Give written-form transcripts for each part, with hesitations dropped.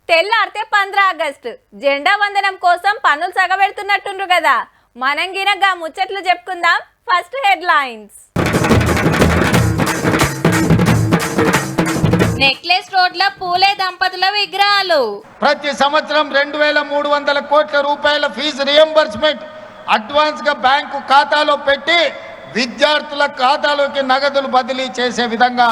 తెల్లారితే 15 ఆగస్టు జెండా వందనం కోసం పనులు సగబెడుతున్నట్టుండ్రు కదా. మనం గినగా ముచ్చట్లు చెప్పుకుందాం. First headlines. నెక్లెస్ రోడ్ల పూలే దంపతుల విగ్రహాలు. ప్రతి సంవత్సరం 2300 కోట్ల రూపాయల ఫీజు రియంబర్స్మెంట్ అడ్వాన్స్ గా బ్యాంకు ఖాతాలో పెట్టి విద్యార్థుల ఖాతాలోకి నగదులు బదిలీ చేసే విధంగా.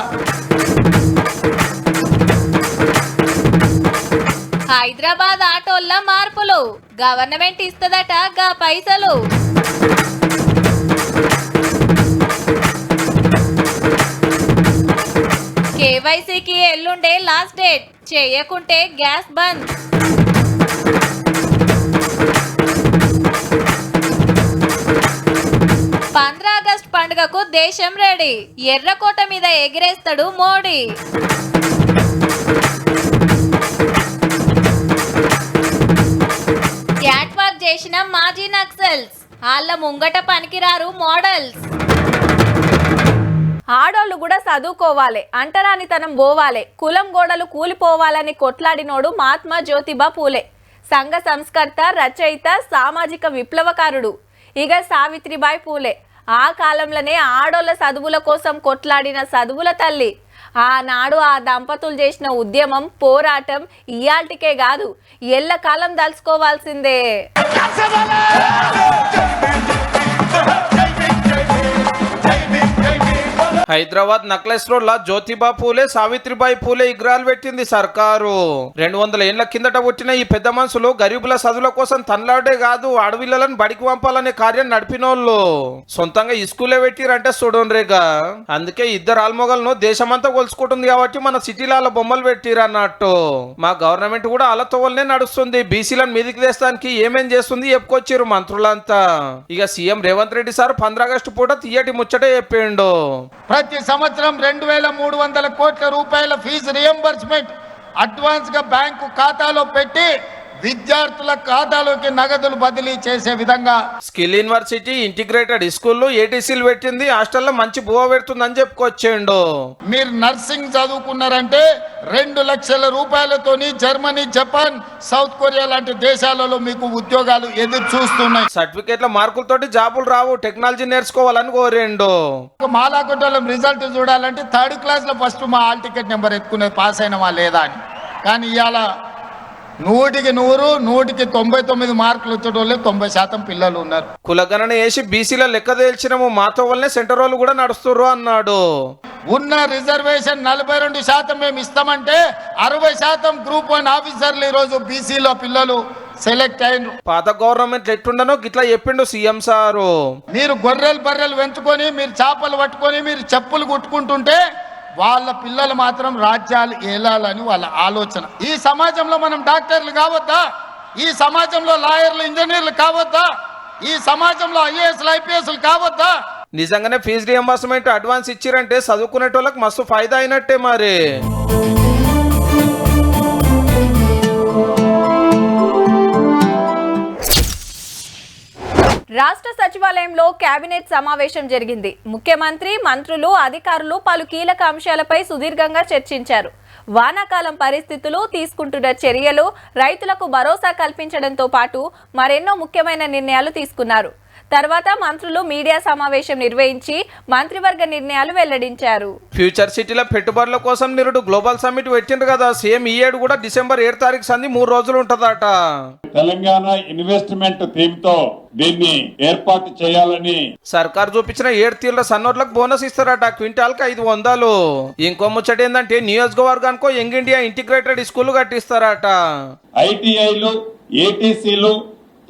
హైదరాబాద్ ఆటోల్ల మార్పులు. గవర్నమెంట్ ఇస్తదట గా పైసలు. కేవైసీకి ఎల్లుండే లాస్ట్ డేట్. చేయకుంటే గ్యాస్ బంద్. 15 ఆగస్టు పండుగకు దేశం రెడీ. ఎర్రకోట మీద ఎగిరేస్తాడు మోడీ. క్యాట్ వాక్ చేసిన మాజీ నక్సల్స్. వాళ్ళ ముంగట పనికిరారు మోడల్స్. ఆడోళ్ళు కూడా చదువుకోవాలి, అంటరానితనం పోవాలి, కులం గోడలు కూలిపోవాలని కొట్లాడినోడు మహాత్మా జ్యోతిబా పూలే. సంఘ సంస్కర్త, రచయిత, సామాజిక విప్లవకారుడు. ఇక సావిత్రిబాయి పూలే ఆ కాలంలోనే ఆడోళ్ళ చదువుల కోసం కొట్లాడిన చదువుల తల్లి. ఆనాడు ఆ దంపతులు చేసిన ఉద్యమం, పోరాటం ఇయాల్టికే కాదు, ఎల్లకాలం దలుచుకోవాల్సిందే. హైదరాబాద్ నక్లెస్ రోడ్ లా జ్యోతిబా పూలే, సావిత్రిబాయి పూలే విగ్రహాలు పెట్టింది సర్కారు. 200 ఏళ్ల కిందట పుట్టిన ఈ పెద్ద మనుషులు గరీబుల చదువుల కోసం తనలాడే కాదు, అడవిలను బడికి పంపాలనే కార్యం నడిపినోళ్ళు. సొంతంగా ఇస్కూలే పెట్టిరంటే చూడండిగా. అందుకే ఇద్దరు ఆల్మొగలను దేశమంతా కొలుసుకుంటుంది కాబట్టి మన సిటీల బొమ్మలు పెట్టిరన్నట్టు. మా గవర్నమెంట్ కూడా అలతో వల్లనే నడుస్తుంది. బీసీలను మీదికి తెస్తానికి ఏమేం చేస్తుంది చెప్పుకొచ్చారు మంత్రులంతా. ఇక CM Revanth Reddy sir 15 August పూట తీయటి ముచ్చటే చెప్పిండు. ప్రతి సంవత్సరం 2300 కోట్ల రూపాయల ఫీజు రియంబర్స్మెంట్ అడ్వాన్స్ గా బ్యాంకు ఖాతాలో పెట్టి విద్యార్థుల ఖాతాలోకి నగదులు బదిలీ చేసే విధంగా. స్కిల్ యూనివర్సిటీ, ఇంటిగ్రేటెడ్ స్కూళ్ళు, ఏటీసీలు పెట్టింది. హాస్టల్లో మంచి బువ పెడుతుందని చెప్పుకొచ్చిండు. మీరు నర్సింగ్ చదువుకున్నారంటే 2 లక్షల రూపాయలతోని జర్మనీ, జపాన్, సౌత్ కొరియా లాంటి దేశాలలో మీకు ఉద్యోగాలు ఎదురు చూస్తున్నాయి. సర్టిఫికేట్ల మార్కులతోటి జాబులు రావు, టెక్నాలజీ నేర్చుకోవాలని కోరిండు. మాలాకొట్టలం రిజల్ట్ చూడాలంటే 3rd క్లాస్ లో ఫస్ట్ మా హాల్ టికెట్ నెంబర్ ఎత్తుకునేది పాస్ అయినవా లేదా అని. కానీ ఇవాళ 100కి 100, 100కి 99 మార్కులు వచ్చేటోళ్ళే 90% పిల్లలు ఉన్నారు. కులగణన వేసి బీసీల లెక్క తేల్చినము, మాతో వల్లనే సెంటర్ వాళ్ళు కూడా నడుస్తుర్రు అన్నాడు. ఉన్న రిజర్వేషన్ 42% మేము ఇస్తామంటే 60% గ్రూప్ 1 ఆఫీసర్లు ఈరోజు బీసీలో పిల్లలు సెలెక్ట్ అయినరు. పాత గవర్నమెంట్ ఎట్టుండనో గిట్లా చెప్పిండు సీఎం సారు. మీరు గొర్రెలు బర్రెలు పెంచుకొని, మీరు చేపలు పట్టుకొని, మీరు చెప్పులు కుట్టుకుంటుంటే వాళ్ళ పిల్లలు మాత్రం రాజ్యాలు ఏలాలని వాళ్ళ ఆలోచన. ఈ సమాజంలో మనం డాక్టర్లు కావద్దా? ఈ సమాజంలో లాయర్లు, ఇంజనీర్లు కావద్దా? ఈ సమాజంలో ఐఏఎస్లు, ఐపీఎస్లు కావద్దా? నిజంగానే ఫీజు రియంబర్స్మెంట్ అడ్వాన్స్ ఇచ్చిరంటే చదువుకునేటోళ్ళకి మస్తు ఫైదా అయినట్టే మరి. రాష్ట్ర సచివాలయంలో కేబినెట్ సమావేశం జరిగింది. ముఖ్యమంత్రి, మంత్రులు, అధికారులు పలు కీలక అంశాలపై సుదీర్ఘంగా చర్చించారు. వానాకాలం పరిస్థితులు, తీసుకుంటున్న చర్యలు, రైతులకు భరోసా కల్పించడంతో పాటు మరెన్నో ముఖ్యమైన నిర్ణయాలు తీసుకున్నారు. తర్వాత మంత్రులు మీడియా సమావేశం నిర్వహించి మంత్రివర్గ నిర్ణయాలు వెల్లడించారు. ఫ్యూచర్ సిటీల పెట్టుబడుల కోసం నిరుడు గ్లోబల్ సమ్మిట్ పెట్టిండ్రు కదా. సేమ్ ఈ ఏడు కూడా డిసెంబర్ 7 తారీఖు సంది 3 రోజులు ఉంటదట. తెలంగాణ ఇన్వెస్ట్మెంట్ థీమ్ తో దీన్ని ఏర్పాటు చేయాలని సర్కార్ చూపించిన 7 తీర్ల సన్నోట్లకు బోనస్ ఇస్తారట. క్వింటాల్కి 500. ఇంకో ముచ్చట ఏంటంటే నియోజకవర్గానికో యంగ్ ఇండియా ఇంటిగ్రేటెడ్ స్కూల్ కట్టిస్తారట. ఐటీఐలు, ఏటీసీలు,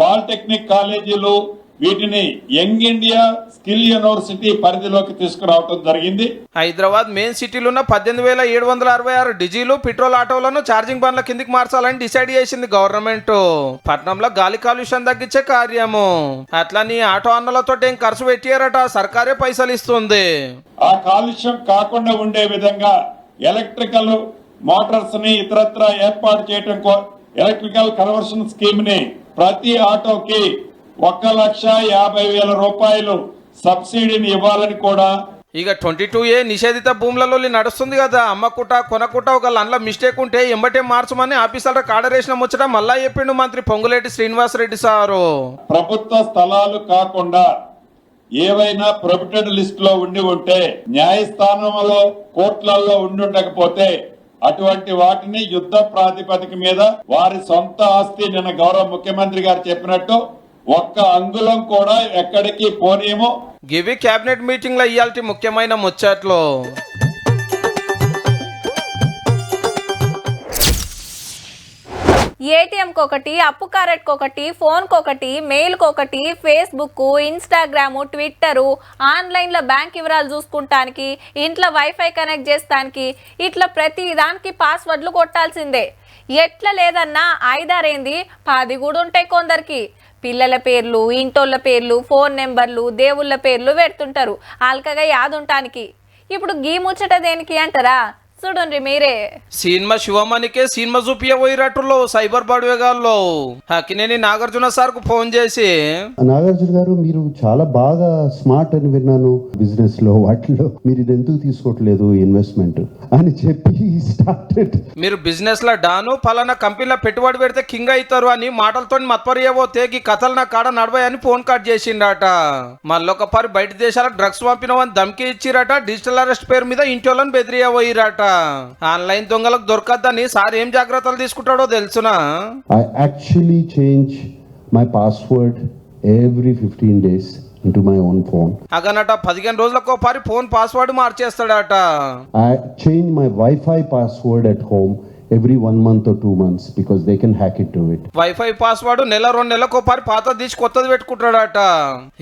పాలిటెక్నిక్ కాలేజీలు వీటిని యంగ్ ఇండియా స్కిల్ యూనివర్సిటీ పరిధిలోకి తీసుకురావడం జరిగింది. హైదరాబాద్ మెయిన్ సిటీలో ఉన్న 18,766 డీజిల్, పెట్రోల్ ఆటోలను ఛార్జింగ్ బండ్ల కిందికి మార్చాలని డిసైడ్ చేసింది గవర్నమెంట్. పట్నంలో గాలి కాలుష్యం తగ్గించే కార్యము. అట్లని ఆటో అన్నలతో ఏం ఖర్చు పెట్టారట, సర్కారే పైసలు ఇస్తుంది. ఆ కాలుష్యం కాకుండా ఉండే విధంగా ఎలక్ట్రికల్ మోటార్స్ ని ఇతరత్ర ఏర్పాటు చేయడం, ఎలక్ట్రికల్ కన్వర్షన్ స్కీమ్ ని ప్రతి ఆటోకి 1,50,000 రూపాయలు సబ్సిడీని ఇవ్వాలని కూడా ఇక 22A నిషేధిత భూములలో నడుస్తుంది కదా, అమ్మకుట కొనకుట ఒక లండ్ల మిస్టేక్ ఉంటే ఎంబటే మార్చమని ఆఫీసర్లకు ఆర్డర్ వేసిన ముచ్చట మళ్ళా చెప్పిండు మంత్రి పొంగులేటి శ్రీనివాసరెడ్డి సారు. ప్రభుత్వ స్థలాలు కాకుండా ఏవైనా ప్రొహిబిటెడ్ లిస్ట్ లో ఉంటే న్యాయస్థానంలో కోర్టులలో ఉండకపోతే అటువంటి వాటిని యుద్ధ ప్రాతిపదిక మీద వారి సొంత ఆస్తి నిన్న గౌరవ ముఖ్యమంత్రి గారు చెప్పినట్టు ఒక్క అంగుళం కూడా ఎక్కడికి పోనీయము. గివి కేబినెట్ మీటింగ్ లో ఇయాల్టి ముఖ్యమైన ముచ్చట్లు. ఏటీఎంకి ఒకటి, అప్పు కారెట్కి ఒకటి, ఫోన్కి ఒకటి, మెయిల్కి ఒకటి, ఫేస్బుక్, ఇన్స్టాగ్రాము, ట్విట్టరు, ఆన్లైన్లో బ్యాంక్ వివరాలు చూసుకుంటానికి, ఇంట్లో వైఫై కనెక్ట్ చేస్తానికి, ఇట్లా ప్రతి దానికి పాస్వర్డ్లు కొట్టాల్సిందే. ఎట్లా లేదన్నా 5-6 10 కూడా ఉంటాయి కొందరికి. పిల్లల పేర్లు, ఇంటోళ్ళ పేర్లు, ఫోన్ నెంబర్లు, దేవుళ్ళ పేర్లు పెడుతుంటారు ఆల్కగా యాదుంటానికి. ఇప్పుడు గీ ముచ్చట దేనికి అంటారా? చూడండి మీరే. సినిమా శివమణికే సినిమా చూపియబోయినట్టులో సైబర్ బాడువేగాల్లో హకినేని నాగార్జున సార్ కు ఫోన్ చేసి, నాగార్జున గారు మీరు చాలా బాగా స్మార్ట్ అని విన్నాను, బిజినెస్ లో వాటిలో మీరు ఇది ఎందుకు తీసుకోవట్లేదు ఇన్వెస్ట్మెంట్ అని చెప్పి స్టార్టెడ్. మీరు బిజినెస్ లో డాను ఫలానా కంపెనీలో పెట్టుబడి పెడితే కింగ్ అవుతారు అని మాటలతో మత్పరియబోతే ఈ కథలు నా కాడ నడవాయని ఫోన్ కట్ చేసిండట. మళ్ళొక పరి బయట దేశాలకు డ్రగ్స్ పంపినవని ధమ్కి ఇచ్చిరట. డిజిటల్ అరెస్ట్ పేరు మీద ఇంటోళ్ళని బెదిరియబోయిరట. ఆన్లైన్ దొంగలకు దొరకద్దని సార్ ఏం జాగ్రత్తలు తీసుకుంటాడో తెలుసునా? I actually change my password every 15 days into my own phone. అగనట 15 రోజులకు పారి ఫోన్ పాస్వర్డ్ మార్చేస్తాడట. I change my Wi-Fi password at home every 1 month or 2 months because they can hack into it. Wifi password నెల 2 నెలలకు పారి పాత తీసి కొత్తది పెట్టుకుంటాడట.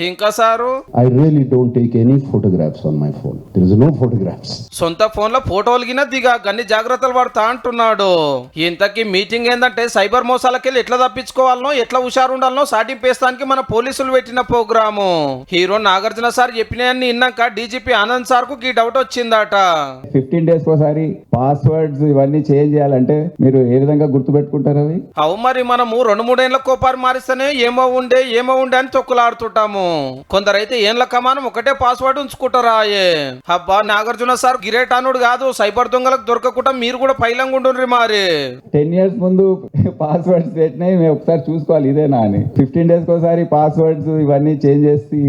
ఇంకా sir I really don't take any photographs on my phone. There is no photographs. సొంత phone లో ఫోటోలు గిన దిగా గన్ని జాగ్రత్తలు పడతా అంటున్నాడు. ఇంతకీ మీటింగ్ ఏందంటే సైబర్ మోసాలకెళ్ళి ఎట్లా తప్పించుకోవాలనో ఎట్లా హుషారుండాలనో సాటింపేస్తానికి మన పోలీసులు పెట్టిన ప్రోగ్రాము. హీరో నాగార్జున సార్ చెప్పినవన్నీ విన్నాక డీజీపీ ఆనంద్ సార్ కు ఈ డౌట్ వచ్చిందట. 15 days కోసారి పాస్వర్డ్స్ ఇవన్నీ చేంజ్ చేయాలంటే మీరు ఏ విధంగా గుర్తు పెట్టుకుంటారు అవి? అవు మరి మనము 2-3 ఏళ్ళ కోపారు మారిస్తేనే ఏమో ఉండే అని తొక్కులాడుతుంటాము. కొందరైతే ఏళ్ళ కమానం ఒకటే పాస్వర్డ్ ఉంచుకుంటారా? అబ్బా నాగార్జున సార్ గిరేట్ అనుడు కాదు, సైబర్ దొంగలకు దొరకకుండా మీరు కూడా పైలంగా ఉండుండ్రి మరి. 10 years ముందు పాస్వర్డ్స్ పెట్టినాయి మేము ఒకసారి చూసుకోవాలి ఇదేనా అని. 15 days కోసారి పాస్వర్డ్స్ ఇవన్నీ చేంజ్ చేసి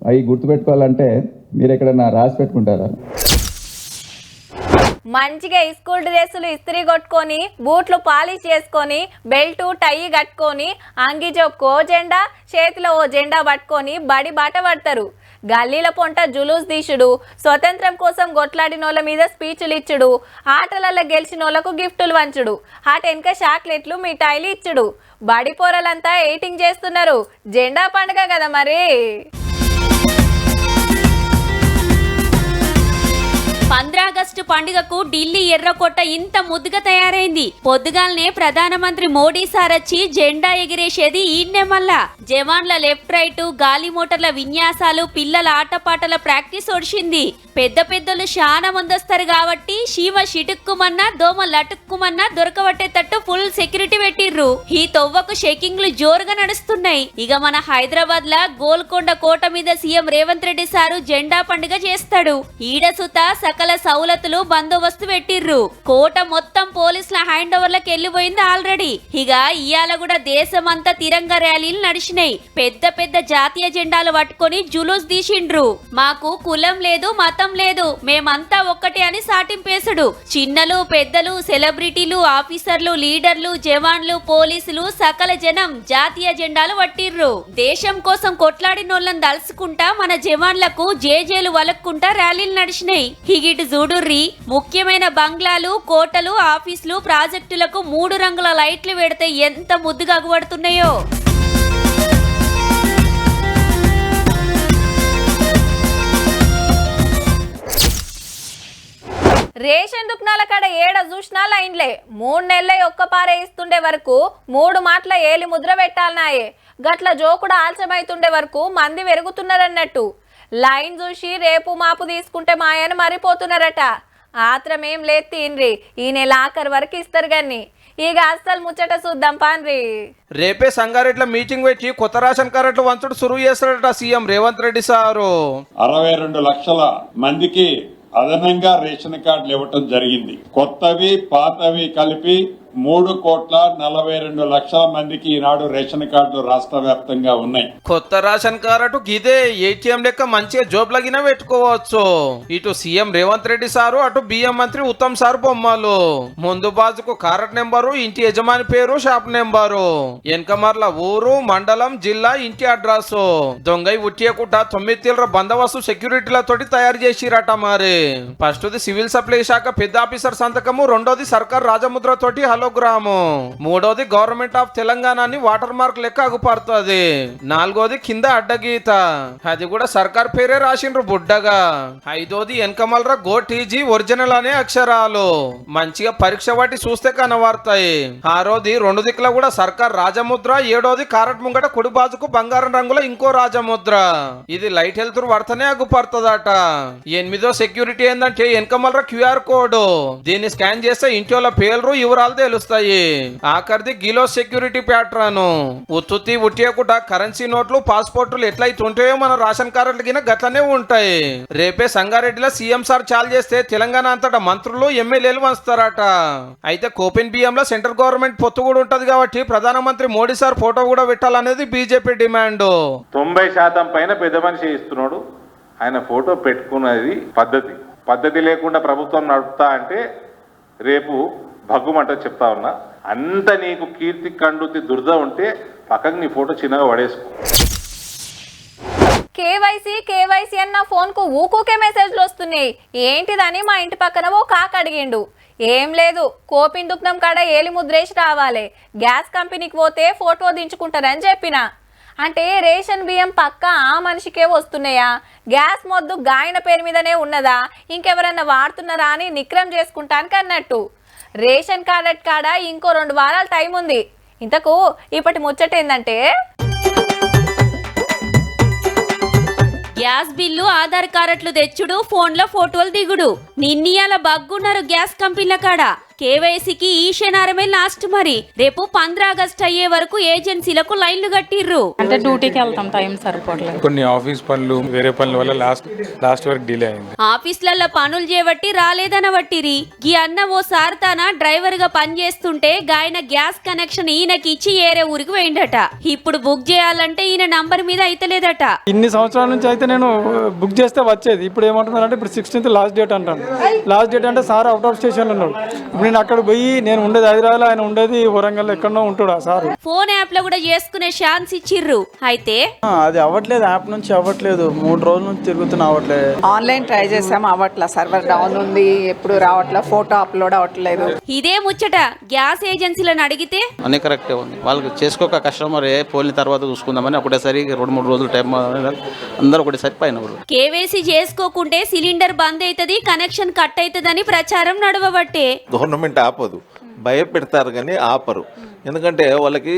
అవి గుర్తు పెట్టుకోవాలంటే మీరు ఎక్కడన్నా రాసి పెట్టుకుంటారా? మంచిగా స్కూల్ డ్రెస్సులు ఇస్త్రీ కొట్టుకొని, బూట్లు పాలిష్ చేసుకొని, బెల్టు టై కట్టుకొని, అంగి జోక్కో జెండా, చేతిలో ఓ జెండా పట్టుకొని బడి బాట పడతారు. గల్లీల పొంట జులూస్ దీసుడు, స్వతంత్రం కోసం కొట్లాడినోళ్ళ మీద స్పీచ్లు ఇచ్చుడు, ఆటలలో గెలిచినోళ్లకు గిఫ్టులు వంచుడు, వెనక చాక్లెట్లు మిఠాయిలు ఇచ్చుడు. బడి పోరలంతా ఎయిటింగ్ చేస్తున్నారు. జెండా పండుగ కదా మరి. 15 ఆగస్టు పండుగకు ఢిల్లీ ఎర్రకోట ఇంత ముద్దుగా తయారైంది. పొద్దుగాలనే ప్రధానమంత్రి మోడీ సార్ వచ్చి జెండా ఎగిరేసేది ఈయన్నే. మళ్ళా జవాన్ల లెఫ్ట్ రైట్, గాలి మోటార్ల విన్యాసాలు, పిల్లల ఆటపాటల ప్రాక్టీస్ ఒడిచింది. పెద్దలు చాలా మంది వస్తారు కాబట్టి శీమ షిటుక్కుమన్నా దోమ లటుక్కుమన్నా దొరకబట్టేటట్టు ఫుల్ సెక్యూరిటీ పెట్టిర్రు. ఈ తొవ్వకు షెకింగ్లు జోరుగా నడుస్తున్నాయి. ఇక మన హైదరాబాద్ లా గోల్కొండ కోట మీద సీఎం రేవంత్ రెడ్డి సారు జెండా పండుగ చేస్తాడు. ఈడసుత సకల సౌలతులు బందోబస్తు పెట్టిర్రు. కోట మొత్తం పోలీసుల హ్యాండ్ ఓవర్లకు వెళ్లిపోయింది ఆల్రెడీ. ఇక ఇయాల కూడా దేశమంతా తిరంగ ర్యాలీలు నడిచినాయి. పెద్ద జాతీయ జెండాలు పట్టుకొని జులూస్ తీసిండ్రు. మాకు కులం లేదు, మతం లేదు, మేమంతా ఒక్కటే అని సాటింపేసుడు. చిన్నలు పెద్దలు, సెలబ్రిటీలు, ఆఫీసర్లు, లీడర్లు, జవాన్లు, పోలీసులు సకల జనం జాతీయ జెండాలు పట్టిర్రు. దేశం కోసం కొట్లాడినోళ్ళని దలుసుకుంటా మన జవాన్లకు జేజేలు వలక్కుంటా ర్యాలీలు నడిచినాయి. ఇగిటు చూడుర్రి, ముఖ్యమైన బంగ్లాలు, కోటలు, ఆఫీసులు, ప్రాజెక్టులకు 3 రంగుల లైట్లు పెడితే ఎంత ముద్దుగా అగుపడుతున్నాయో. రేషన్ దుకాణాల కాడ ఏడ చూసినా లైన్లే. 3 నెలలే ఒక్క పారే ఇస్తుండే వరకు 3 మాటల ఏలి ముద్ర పెట్టాలనాయే. గట్ల జోకుడు ఆలస్యమైతుండే వరకు మంది పెరుగుతున్నారన్నట్టు. లైన్ చూసి రేపు మాపు తీసుకుంటే మాయని మరిపోతున్నారట. ఆత్రమేం లేదు తీన్రి, ఈ నెల ఆఖరి వరకు ఇస్తారు. కానీ ఇక అస్సలు ముచ్చట చూద్దాం పాన్రి. రేపే సంగారెడ్ల మీటింగ్ పెట్టి కొత్త రేషన్ కార్డులు వంచుడు సురువు చేస్తాడట సీఎం రేవంత్ రెడ్డి సారు. 62 లక్షల మందికి అదనంగా రేషన్ కార్డులు ఇవ్వటం జరిగింది. కొత్తవి పాతవి కలిపి 3,42,00,000 మందికి ఈనాడు రేషన్ కార్డులు రాష్ట్ర వ్యాప్తంగా ఉన్నాయి. కొత్త రేషన్ కార్డు గిదే ఏటీఎం లెక్క మంచిగా జోబులగిన పెట్టుకోవచ్చు. ఇటు సీఎం రేవంత్ రెడ్డి సారు, అటు బియ్యం మంత్రి ఉత్తమ్ సార్ బొమ్మలు. ముందు బాజుకు కారెట్ నెంబరు, ఇంటి యజమాని పేరు, షాప్ నెంబరు, వెనకమర్ల ఊరు, మండలం, జిల్లా, ఇంటి అడ్రస్. దొంగై ఉట్టియకుట 9 తీవ్ర బందోబస్తు సెక్యూరిటీలతోటి తయారు చేసిరట. మరి ఫస్ట్ది సివిల్ సప్లై శాఖ పెద్ద ఆఫీసర్ సంతకము, రెండోది సర్కార్ రాజముద్ర తోటి హలోగ్రాము, మూడోది గవర్నమెంట్ ఆఫ్ తెలంగాణ అని వాటర్ మార్క్ లెక్క అగుపడుతుంది, నాలుగోది కింద అడ్డగీత, అది కూడా సర్కార్ పేరే రాసిండ్రు బుడ్డగా, ఐదోది వెనకమల్ర గోటీజీ ఒరిజినల్ అనే అక్షరాలు మంచిగా పరీక్ష వాటి చూస్తే కనబడతాయి, ఆరోది 2 దిక్కుల కూడా సర్కార్ రాజముద్ర, ఏడోది కారట్ ముంగట కుడి బాజుకు బంగారం రంగుల ఇంకో రాజముద్ర. ఇది లైట్ హెల్త్ వర్తనే అగుపడుతుందట. 8దో సెక్యూరిటీ ఏంటంటే వెనకమల్ర క్యూఆర్ కోడ్, దీన్ని స్కాన్ చేస్తే ఇంటి వాళ్ళ పేర్లు వివరాలు తెలుస్తాయి. ఆఖరిది గిలో సెక్యూరిటీ ప్యాటర్న్, ఉత్తుత్తి ఉట్టియకుట కరెన్సీ నోట్లు, పాస్పోర్ట్లు ఎట్లయితుంటాయో మన రేషన్ కార్డులు గిన గట్లనే ఉంటాయి. రేపే సంగారెడ్డిలో సీఎం సార్ చాలు చేస్తే తెలంగాణ అంతటా మంత్రులు ఎమ్మెల్యేలు వస్తారట. అయితే కోపెన్ బియ్యంలో సెంట్రల్ గవర్నమెంట్ పొత్తు కూడా ఉంటది కాబట్టి ప్రధానమంత్రి మోడీ సార్ ఫోటో కూడా పెట్టాలనేది బీజేపీ డిమాండ్. 90% పైన పెద్ద మనిషి ఇస్తున్నాడు, ఆయన ఫోటో పెట్టుకున్నది పద్ధతి లేకుండా ప్రభుత్వం నడుపుతా అంటే రేపు భగ్గుమంట చెప్తా ఉన్నా. అంత నీకు కీర్తి కండుతి దురద ఉంటే పక్కకు నీ ఫోటో చిన్నగా పడేసుకో. కేవైసీ అన్న ఫోన్ కు ఊకూకే మెసేజ్లు వస్తున్నాయి. ఏంటిదని మా ఇంటి పక్కన ఓ కాక అడిగిండు. ఏం లేదు, కోపిన్ దుఃఖం కాడ ఏలి ముద్రేసి రావాలి, గ్యాస్ కంపెనీకి పోతే ఫోటో దించుకుంటారని చెప్పిన. అంటే రేషన్ బియ్యం పక్క ఆ మనిషికే వస్తున్నాయా, గ్యాస్ మొద్దు గాయన పేరు మీదనే ఉన్నదా, ఇంకెవరన్నా వాడుతున్నారా అని నిక్రం చేసుకుంటానికి అన్నట్టు. రేషన్ కార్డ్ కాడ ఇంకో 2 వారాల టైం ఉంది. ఇంతకు ఇప్పటి ముచ్చట ఏందంటే, గ్యాస్ బిల్లు, ఆధార్ కార్డులు తెచ్చుడు, ఫోన్లో ఫోటోలు దిగుడు. నిన్నీయాల బగ్గున్నారు గ్యాస్ కంపెనీల కాడ. కేవైసీకి ఈ శనివారమే లాస్ట్. మరి రేపు 15 ఆగస్టు అయ్యే వరకు ఏజెన్సీలకు లైన్లు కట్టిర్రు. అంటే డ్యూటీకి వెళ్తాం, టైం సరిపోవట్లేదు. కొన్ని ఆఫీస్ పనులు, వేరే పనుల వల్ల లాస్ట్ వరకు డిలే అయింది. ఆఫీసులలో పనులు చేయబట్టి రాలేదనబట్టిరి. ఈ అన్న ఓ సార్ తన డ్రైవర్ గా పనిచేస్తుంటే గాయన గ్యాస్ కనెక్షన్ ఈయనకి ఇచ్చి ఏరే ఊరికి పోయిండట. ఇప్పుడు బుక్ చేయాలంటే ఈయన నంబర్ మీద అయితలేదట. ఇన్ని సంవత్సరాల నుంచి అయితే నేను బుక్ చేస్తే వచ్చేది. ఇప్పుడు ఏమంటున్నారంటే ఇప్పుడు 16th లాస్ట్ డేట్ అంటాను. లాస్ట్ డేట్ అంటే సార్ అవుట్ ఆఫ్ స్టేషన్ ఉన్నాడు. నేను అక్కడ పోయి, నేను ఉండేది హైదరాబాద్, ఆయన ఉండేది వరంగల్, ఎక్కడో ఉంటాడు ఆ సార్. ఫోన్ యాప్ లో కూడా చేసుకునే ఛాన్స్ ఇచ్చిర్రు. అయితే అది అవ్వట్లేదు, యాప్ నుంచి అవ్వట్లేదు, 3 రోజుల నుంచి తిరుగుతున్నా అవ్వట్లేదు. ఆన్లైన్ ట్రై చేసాం, అవ్వట్లా, సర్వర్ డౌన్ ఉంది, ఎప్పుడు రావట్లా, ఫోటో అప్లోడ్ అవ్వట్లేదు. ఇదే ముచ్చట గ్యాస్ ఏజెన్సీలను అడిగితే అన్ని కరెక్టే ఉంది. వాళ్ళకి చేసుకోక కస్టమర్ పోలిన తర్వాత చూసుకుందామని ఒకటేసారి 2-3 రోజులు టైం అందరూ ఒకటేసారి పైన. కేవైసీ చేసుకోకుంటే సిలిండర్ బంద్ అవుతుంది, కనెక్షన్ కట్ అవుతుందని ప్రచారం నడవబట్టే. గవర్నమెంట్ ఆపదు, భయపెడతారు కానీ ఆపరు. ఎందుకంటే వాళ్ళకి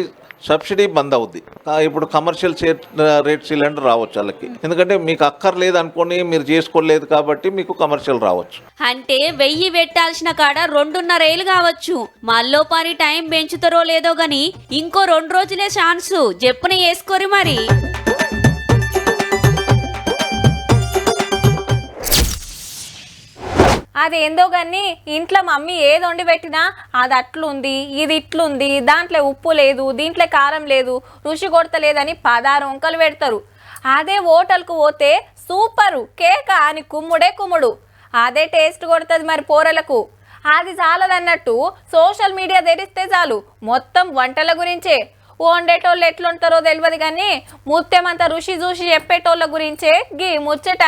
సబ్సిడీ బంద్ అవుద్ది. ఇప్పుడు కమర్షియల్ రేట్ సిలిండర్ రావచ్చు వాళ్ళకి. ఎందుకంటే మీకు అక్కర్లేదు అనుకోని మీరు చేసుకోలేదు కాబట్టి మీకు కమర్షియల్ రావచ్చు. అంటే 1000 పెట్టాల్సిన కాడ 2.5 ఏళ్ళు కావచ్చు. మళ్ళీ పని టైం పెంచుతారో లేదో గాని ఇంకో 2 రోజులే ఛాన్సు. చెప్పున వేసుకోరు మరి. అదేందో కానీ ఇంట్లో మమ్మీ ఏది వండి పెట్టినా అది అట్లుంది, ఇది ఇట్లుంది, దాంట్లో ఉప్పు లేదు, దీంట్లో కారం లేదు, రుచి కొడతలేదని 16 వంకలు పెడతారు. అదే హోటల్కు పోతే సూపరు కేక అని కుమ్ముడు. అదే టేస్ట్ కొడుతుంది మరి పోరలకు. అది చాలదన్నట్టు సోషల్ మీడియా తెరిస్తే చాలు మొత్తం వంటల గురించే. వండేటోళ్ళు ఎట్లుంటారో తెలియదు కానీ ముత్యమంత రుచి చూసి చెప్పేటోళ్ళ గురించే గీ ముచ్చట.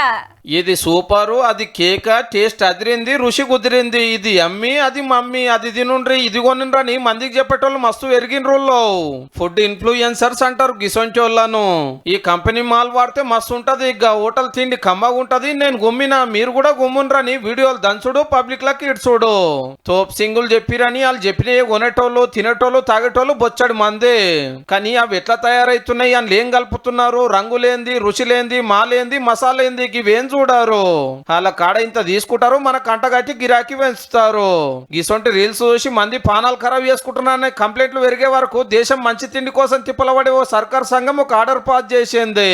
ఇది సూపరు, అది కేక, టేస్ట్ అదిరింది, రుచి కుదిరింది, ఇది అమ్మి, అది మమ్మీ, అది తినుండ్రి, ఇది కొనుండ్రని మందికి చెప్పేటోళ్ళు మస్తు ఎరిగినరుల్లో. ఫుడ్ ఇన్ఫ్లుయెన్సర్స్ అంటారు గిసొంటోళ్ళను. ఈ కంపెనీ మాల్ వాడితే మస్తు ఉంటది, ఇక హోటల్ తిండి కమ్మగా ఉంటది, నేను గుమ్మినా మీరు కూడా గుమ్ముండ్రని వీడియోలు దంచుడు, పబ్లిక్ లకి ఇడ్చుడు. తోప్ సింగులు చెప్పిరని వాళ్ళు చెప్పినవి కొనేటోళ్ళు, తినేటోళ్ళు, తాగేటోళ్ళు బొచ్చడు మందే. కానీ అవి ఎట్లా తయారైతున్నాయి అని ఏం కలుపుతున్నారు, రంగులేంది, రుచిలేంది, మాలేంది, మసాలేంది ఇవేం చూడారు. వాళ్ళ కాడ ఇంత తీసుకుంటారు, మన కంటగట్టి గిరాకీ పెంచుతారు. ఇసొంటి రీల్స్ చూసి మంది పానాలు ఖరాబ్ చేసుకుంటున్నారనే కంప్లైంట్లు పెరిగే వరకు దేశం మంచి తిండి కోసం తిప్పలబడి ఓ సర్కార్ సంఘం ఒక ఆర్డర్ పాస్ చేసింది.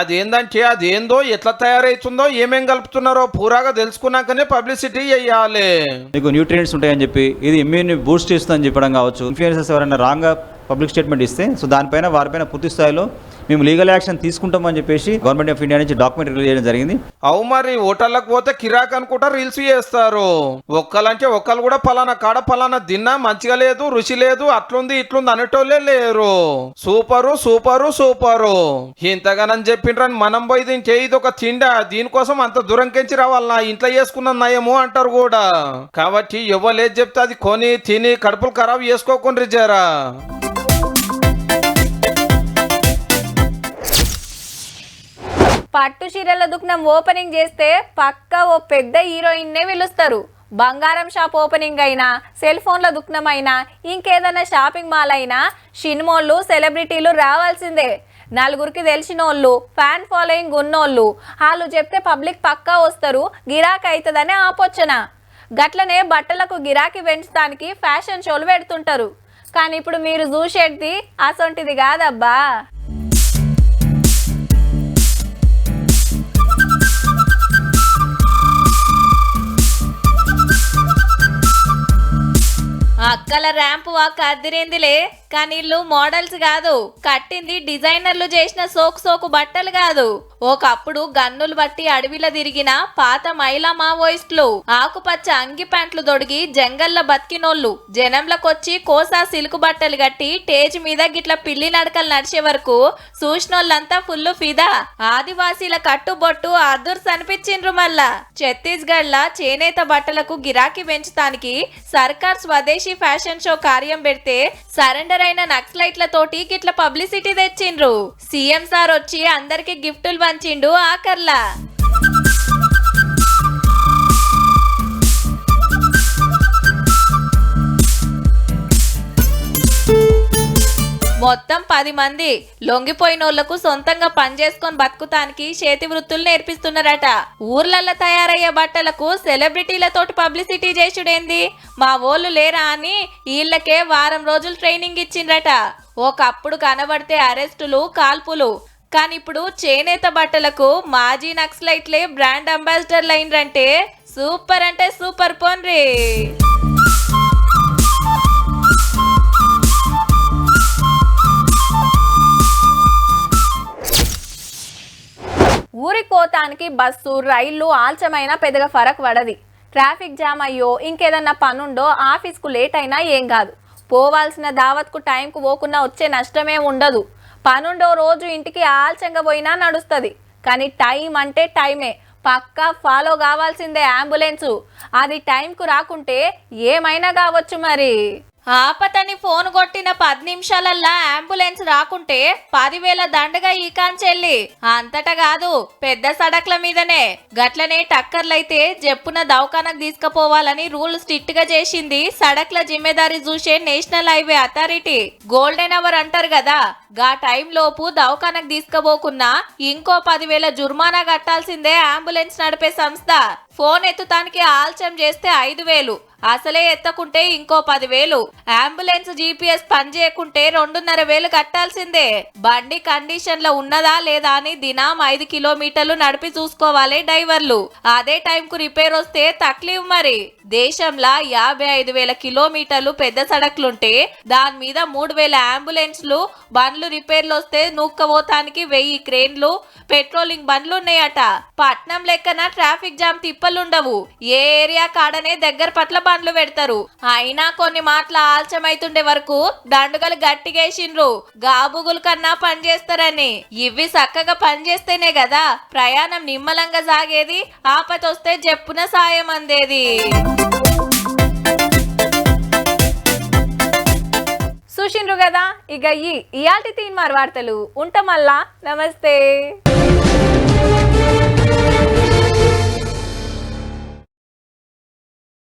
అదేందంటే అదేందో, ఎట్లా తయారైతుందో, ఏమేం కలుపుతున్నారో పూరాగా తెలుసుకున్నాకనే పబ్లిసిటీ చేయాలి. మీకు న్యూట్రియంట్స్ ఉంటాయని చెప్పి, ఇది ఇమ్యూని బూస్ట్ చేస్తుందని చెప్పడం కావచ్చు. ఇన్ఫ్లుయెన్సర్స్ ఎవరైనా రాంగ్గా పబ్లిక్ స్టేట్మెంట్ ఇస్తే సో దానిపైన వారిపైన పూర్తి స్థాయిలో మేము లీగల్ యాక్షన్ తీసుకుంటామని చెప్పేసి గవర్నమెంట్ ఆఫ్ ఇండియా నుంచి డాక్యుమెంట్ రిలీజ్ చేయడం జరిగింది. అవు మరి హోటళ్ళకు పోతే కిరాక్ అనుకుంటా రీల్స్ చేస్తారు. ఒక్కలంటే ఒక్కరు కూడా పలానా కాడ పలానా తిన్నా మంచిగా లేదు, రుచి లేదు, అట్లుంది ఇట్లుంది అనేటోళ్ళే లేరు. సూపరు సూపరు సూపరు ఇంతగానని చెప్పిండ్రని మనం పోయి తింటే ఇది ఒక తిండా, దీనికోసం అంత దూరంకెంచి రావాలన్నా, ఇంట్లో చేసుకున్న నయము అంటారు కూడా. కాబట్టి ఎవరు చెప్తే అది కొని తిని కడుపులు ఖరాబ్ చేసుకోకుండా జరా. పట్టు చీరల దుకాణం ఓపెనింగ్ చేస్తే పక్కా ఓ పెద్ద హీరోయిన్నే పిలుస్తారు. బంగారం షాప్ ఓపెనింగ్ అయినా, సెల్ ఫోన్ల దుకాణం అయినా, ఇంకేదైనా షాపింగ్ మాల్ అయినా సినిమాళ్ళు, సెలబ్రిటీలు రావాల్సిందే. నలుగురికి తెలిసినోళ్ళు, ఫ్యాన్ ఫాలోయింగ్ ఉన్నోళ్ళు, వాళ్ళు చెప్తే పబ్లిక్ పక్కా వస్తారు, గిరాకీ అవుతుందని ఆపోచన. గట్లనే బట్టలకు గిరాకీ పెంచడానికి ఫ్యాషన్ షోలు పెడుతుంటారు. కానీ ఇప్పుడు మీరు చూసేది అసొంటిది కాదబ్బా. అక్కల ర్యాంప్ వాక్ అదిరిందిలే, కానీ ఇల్లు మోడల్స్ కాదు, కట్టింది డిజైనర్లు చేసిన సోకు బట్టలు కాదు. ఒకప్పుడు గన్నులు బట్టి అడవిలో తిరిగిన పాత మహిళా మావోయిస్టులు, ఆకుపచ్చ అంగి ప్యాంట్లు దొడిగి జంగల్ల బతికినోళ్ళు జనంలకొచ్చి కోసా సిల్క్ బట్టలు కట్టి టేజ్ మీద గిట్ల పిల్లి నడకలు నడిచే వరకు చూసినోళ్ళంతా ఫుల్ ఫిదా. ఆదివాసీల కట్టుబొట్టు అదుర్స్ అనిపించిండ్రు. మళ్ళా ఛత్తీస్గఢ్ లా చేనేత బట్టలకు గిరాకీ పెంచడానికి సర్కార్ స్వదేశీ ఫ్యాషన్ షో కార్యం పెడితే సరెండర్ అయిన నక్సలైట్లతోటి గిట్ల పబ్లిసిటీ తెచ్చిండ్రు. సీఎం సార్ వచ్చి అందరికి గిఫ్టులు పంచిండు ఆకర్లా. మొత్తం 10 మంది లొంగిపోయినోళ్లకు సొంతంగా పనిచేసుకొని బతుకుతానికి చేతి వృత్తులు నేర్పిస్తున్నారట. ఊర్లల్లో తయారయ్యే బట్టలకు సెలబ్రిటీలతోటి పబ్లిసిటీ చేసుడేంది, మా ఓళ్ళు లేరా అని వీళ్ళకే వారం రోజులు ట్రైనింగ్ ఇచ్చిండ్రట. ఒకప్పుడు కనబడితే అరెస్టులు, కాల్పులు. కానీ ఇప్పుడు చేనేత బట్టలకు మాజీ నక్సలైట్లే బ్రాండ్ అంబాసిడర్లు అయినరంటే సూపర్ అంటే సూపర్ పోన్రీ. ఊరికి పోతానికి బస్సు, రైళ్లు ఆల్చమైనా పెద్దగా ఫరక్ పడది. ట్రాఫిక్ జామ్ అయ్యో, ఇంకేదన్నా పనుండో, ఆఫీస్కు లేట్ అయినా ఏం కాదు. పోవాల్సిన దావత్కు టైంకు పోకున్నా వచ్చే నష్టమే ఉండదు. పనుండో రోజు ఇంటికి ఆల్చంగా పోయినా నడుస్తుంది. కానీ టైం అంటే టైమే, పక్కా ఫాలో కావాల్సిందే అంబులెన్సు. అది టైంకు రాకుంటే ఏమైనా కావచ్చు మరి. ఆపతని ఫోన్ కొట్టిన 10 నిమిషాలల్లా అంబులెన్స్ రాకుంటే 10,000 దండగా ఈ కాంచెల్లి. అంతటా కాదు, పెద్ద సడక్ల మీదనే. గట్లనే టక్కర్లైతే జప్పున దవాఖానకు తీసుకుపోవాలని రూల్ స్ట్రిక్ట్ గా చేసింది సడక్ల జిమ్మేదారి చూసే national highway authority. Golden hour అంటారు కదా, గా టైం లోపు దవాఖానకు తీసుకుపోకున్నా ఇంకో 10,000 జుర్మానా కట్టాల్సిందే అంబులెన్స్ నడిపే సంస్థ. ఫోన్ ఎత్తుతానికి ఆలస్యం చేస్తే 5,000, అసలే ఎత్తకుంటే ఇంకో 10,000. అంబులెన్స్ జీపీఎస్ పని చేయకుంటే 2,500 కట్టాల్సిందే. బండి కండిషన్ లో ఉన్నదా లేదా అని దినం 5 కిలోమీటర్లు నడిపి చూసుకోవాలి డ్రైవర్లు. అదే టైం కు రిపేర్ వస్తే తక్లీఫ్ మరి. దేశంలో 55,000 కిలోమీటర్లు పెద్ద సడక్లుంటే దాని మీద 3,000 అంబులెన్స్లు. బండ్లు రిపేర్లు వస్తే నూక్కపోతానికి 1000 క్రేన్లు, పెట్రోలింగ్ బండ్లు ఉన్నాయట. పట్నం లెక్కన ట్రాఫిక్ జామ్ తిప్పలుండవు. ఏ ఏరియా కాడనే దగ్గర పట్ల బండ్లు పెడతారు. అయినా కొన్ని మాటల ఆల్చమైతుండే వరకు దండుగలు గట్టిగేసిండ్రు, గాబుగుల కన్నా పనిచేస్తారని. ఇవి చక్కగా పనిచేస్తేనే కదా ప్రయాణం నిమ్మలంగా సాగేది, ఆపతొస్తే చెప్పున సాయం అందేది. చూసిండ్రు కదా, ఇక ఇయాల్టి తీన్మార్ వార్తలు ఉంటామల్లా. నమస్తే.